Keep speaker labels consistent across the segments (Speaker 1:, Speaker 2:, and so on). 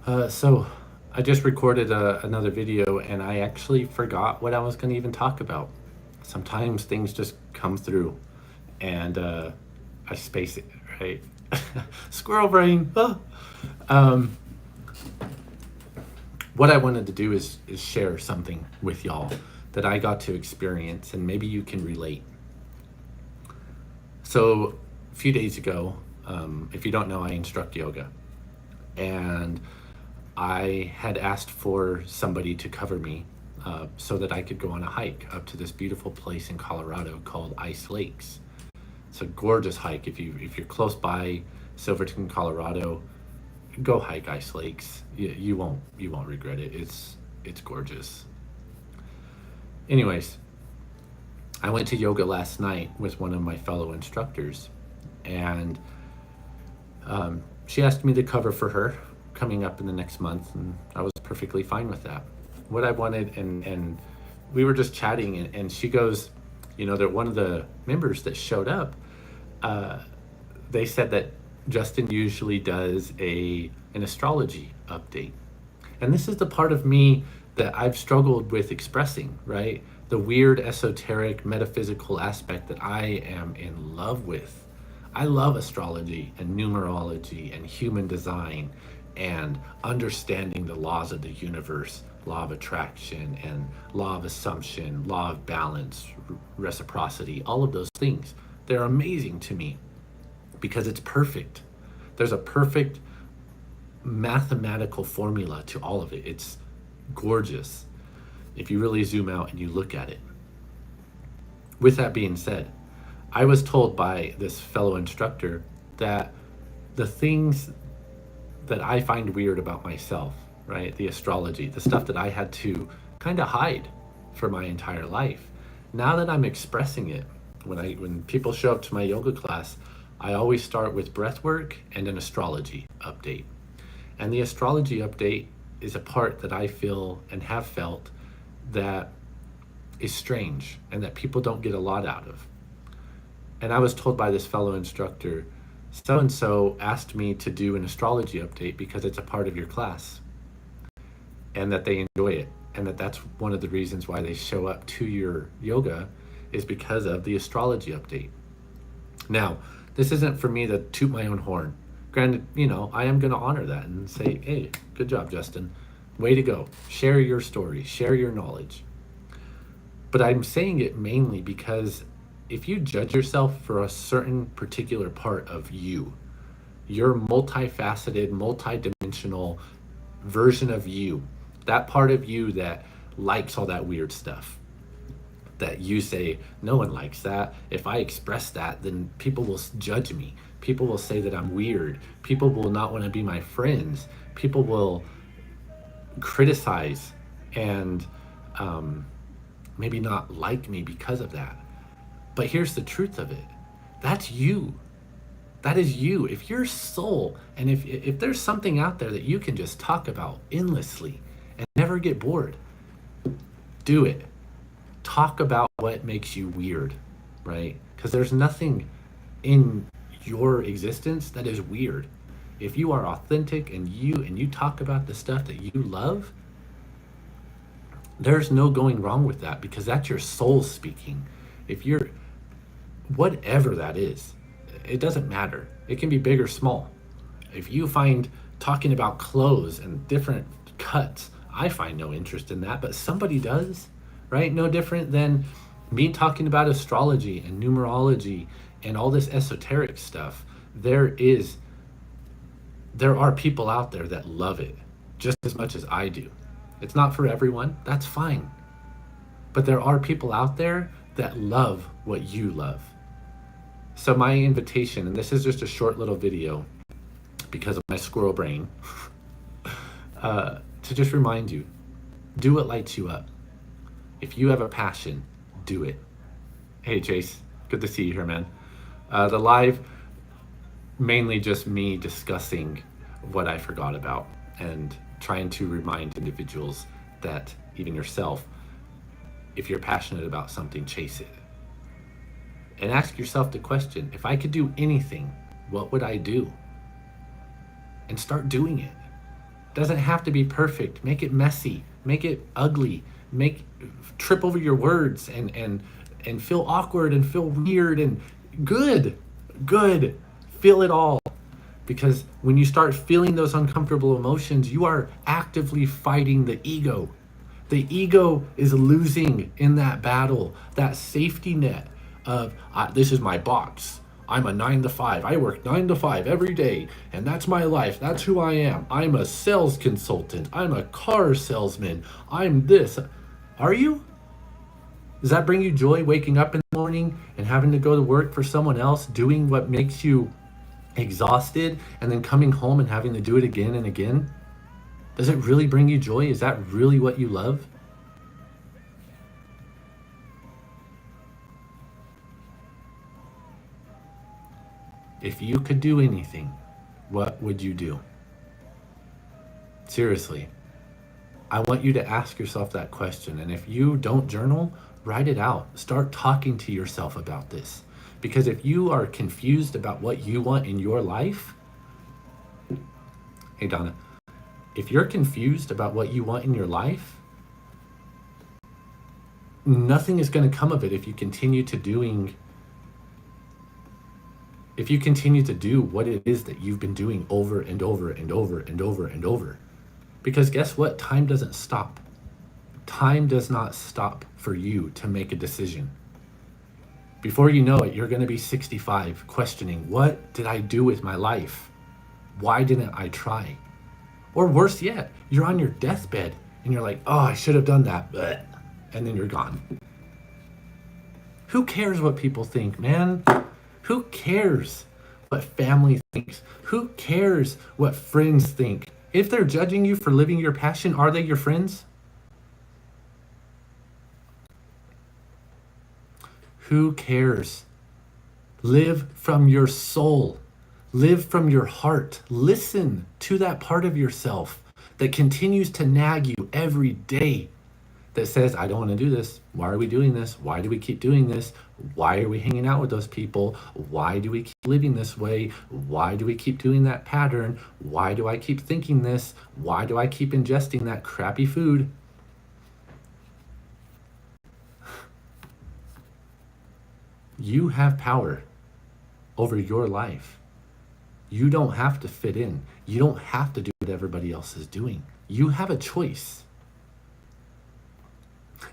Speaker 1: So I just recorded another video and I actually forgot what I was going to even talk about. Sometimes things just come through and I space it, right? Squirrel brain. Ah. Um, what I wanted to do is share something with y'all that I got to experience and maybe you can relate. So a few days ago, if you don't know, I instruct yoga. And I had asked for somebody to cover me so that I could go on a hike up to this beautiful place in Colorado called Ice Lakes. It's a gorgeous hike. If you're close by Silverton, Colorado, go hike Ice Lakes. You won't regret it. It's gorgeous. Anyways, I went to yoga last night with one of my fellow instructors, and she asked me to cover for her coming up in the next month, and I was perfectly fine with that. What I wanted, and we were just chatting, and she goes, that one of the members that showed up, they said that Justin usually does an astrology update. And this is the part of me that I've struggled with expressing, right? The weird, esoteric, metaphysical aspect that I am in love with. I love astrology and numerology and human design and understanding the laws of the universe, law of attraction and law of assumption, law of balance, reciprocity, all of those things. They're amazing to me because it's perfect. There's a perfect mathematical formula to all of it. It's gorgeous if you really zoom out and you look at it. With that being said, I was told by this fellow instructor that the things that I find weird about myself, right? The astrology, the stuff that I had to kind of hide for my entire life. Now that I'm expressing it, when people show up to my yoga class, I always start with breath work and an astrology update. And the astrology update is a part that I feel and have felt that is strange and that people don't get a lot out of. And I was told by this fellow instructor, so and so asked me to do an astrology update because it's a part of your class and that they enjoy it, and that's one of the reasons why they show up to your yoga is because of the astrology update. Now, this isn't for me to toot my own horn. Granted, I am going to honor that and say, hey, good job, Justin. Way to go. Share your story, share your knowledge. But I'm saying it mainly because if you judge yourself for a certain particular part of you, your multifaceted, multidimensional version of you, that part of you that likes all that weird stuff, that you say, no one likes that. If I express that, then people will judge me. People will say that I'm weird. People will not want to be my friends. People will criticize and maybe not like me because of that. But here's the truth of it. That's you. That is you. If your soul, and if there's something out there that you can just talk about endlessly and never get bored, do it. Talk about what makes you weird, right? Because there's nothing in your existence that is weird. If you are authentic and you talk about the stuff that you love, there's no going wrong with that because that's your soul speaking. If you're whatever that is, it doesn't matter. It can be big or small. If you find talking about clothes and different cuts, I find no interest in that, but somebody does, right? No different than me talking about astrology and numerology and all this esoteric stuff. There are people out there that love it just as much as I do. It's not for everyone, that's fine. But there are people out there that love what you love. So my invitation, and this is just a short little video because of my squirrel brain, to just remind you, do what lights you up. If you have a passion, do it. Hey Chase, good to see you here, man. The live, mainly just me discussing what I forgot about and trying to remind individuals that, even yourself, if you're passionate about something, chase it. And ask yourself the question, if I could do anything, what would I do? And start doing it. Doesn't have to be perfect. Make it messy. Make it ugly. Make trip over your words and feel awkward and feel weird and good. Good. Feel it all. Because when you start feeling those uncomfortable emotions, you are actively fighting the ego. The ego is losing in that battle, that safety net of this is my box. I'm a 9 to 5. I work 9 to 5 every day, and that's my life. That's who I am. I'm a sales consultant. I'm a car salesman. I'm this. Are you? Does that bring you joy waking up in the morning and having to go to work for someone else, doing what makes you exhausted, and then coming home and having to do it again and again? Does it really bring you joy? Is that really what you love? If you could do anything, what would you do? Seriously, I want you to ask yourself that question. And if you don't journal, write it out. Start talking to yourself about this. Because if you are confused about what you want in your life, hey Donna, if you're confused about what you want in your life, nothing is going to come of it if you continue to do what it is that you've been doing over and over and over and over and over. Because guess what? Time doesn't stop. Time does not stop for you to make a decision. Before you know it, you're going to be 65 questioning, what did I do with my life? Why didn't I try? Or worse yet, you're on your deathbed and you're like, oh, I should have done that. Blech. And then you're gone. Who cares what people think, man? Who cares what family thinks? Who cares what friends think? If they're judging you for living your passion, are they your friends? Who cares? Live from your soul. Live from your heart. Listen to that part of yourself that continues to nag you every day, that says, I don't want to do this. Why are we doing this? Why do we keep doing this? Why are we hanging out with those people? Why do we keep living this way? Why do we keep doing that pattern? Why do I keep thinking this? Why do I keep ingesting that crappy food? You have power over your life. You don't have to fit in. You don't have to do what everybody else is doing. You have a choice.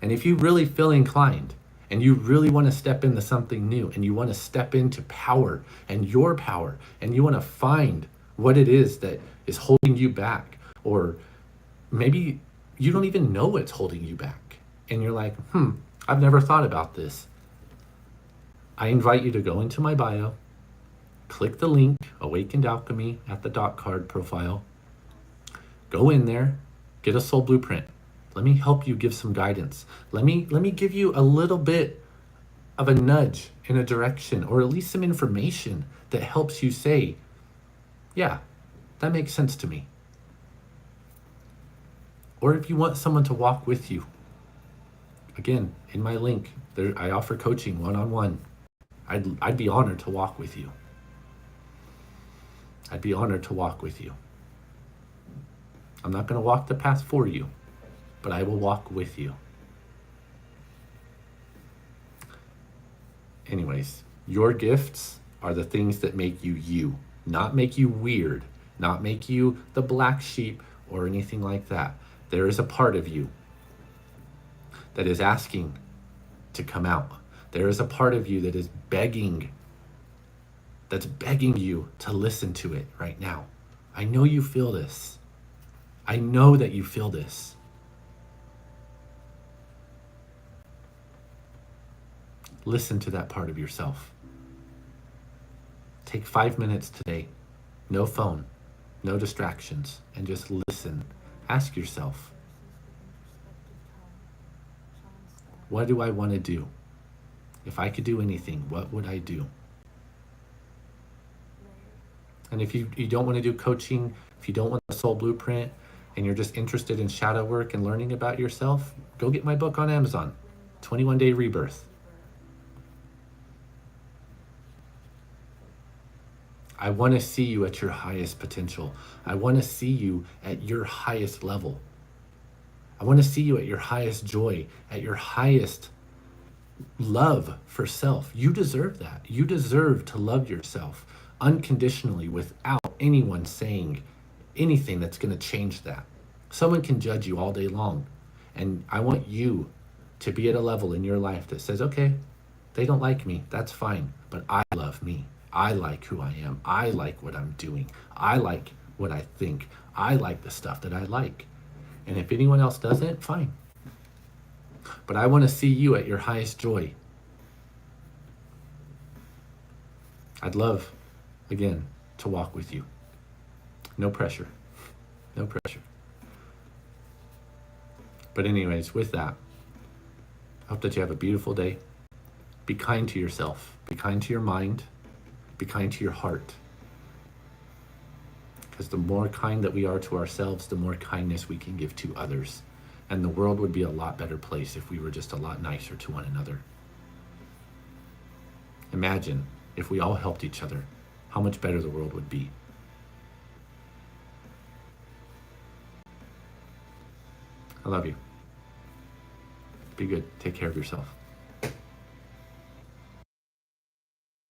Speaker 1: And if you really feel inclined and you really want to step into something new and you want to step into power and your power and you want to find what it is that is holding you back, or maybe you don't even know what's holding you back and you're like, I've never thought about this. I invite you to go into my bio, click the link, Awakened Alchemy at the dot card profile, go in there, get a soul blueprint. Let me help you give some guidance. Let me give you a little bit of a nudge in a direction, or at least some information that helps you say, yeah, that makes sense to me. Or if you want someone to walk with you, again, in my link, there I offer coaching one-on-one. I'd be honored to walk with you. I'd be honored to walk with you. I'm not going to walk the path for you, but I will walk with you. Anyways, your gifts are the things that make you you, not make you weird, not make you the black sheep or anything like that. There is a part of you that is asking to come out. There is a part of you that is begging you to listen to it right now. I know you feel this. I know that you feel this. Listen to that part of yourself. Take 5 minutes today. No phone, no distractions, and just listen. Ask yourself, what do I want to do? If I could do anything, what would I do? And if you don't want to do coaching, if you don't want the soul blueprint, and you're just interested in shadow work and learning about yourself, go get my book on Amazon, 21 Day Rebirth. I want to see you at your highest potential. I want to see you at your highest level. I want to see you at your highest joy, at your highest love for self. You deserve that. You deserve to love yourself unconditionally without anyone saying anything that's going to change that. Someone can judge you all day long. And I want you to be at a level in your life that says, okay, they don't like me. That's fine. But I love me. I like who I am. I like what I'm doing. I like what I think. I like the stuff that I like. And if anyone else doesn't, fine. But I want to see you at your highest joy. I'd love, again, to walk with you. No pressure. No pressure. But anyways, with that, I hope that you have a beautiful day. Be kind to yourself. Be kind to your mind. Be kind to your heart. Because the more kind that we are to ourselves, the more kindness we can give to others. And the world would be a lot better place if we were just a lot nicer to one another. Imagine if we all helped each other, how much better the world would be. I love you. Be good. Take care of yourself.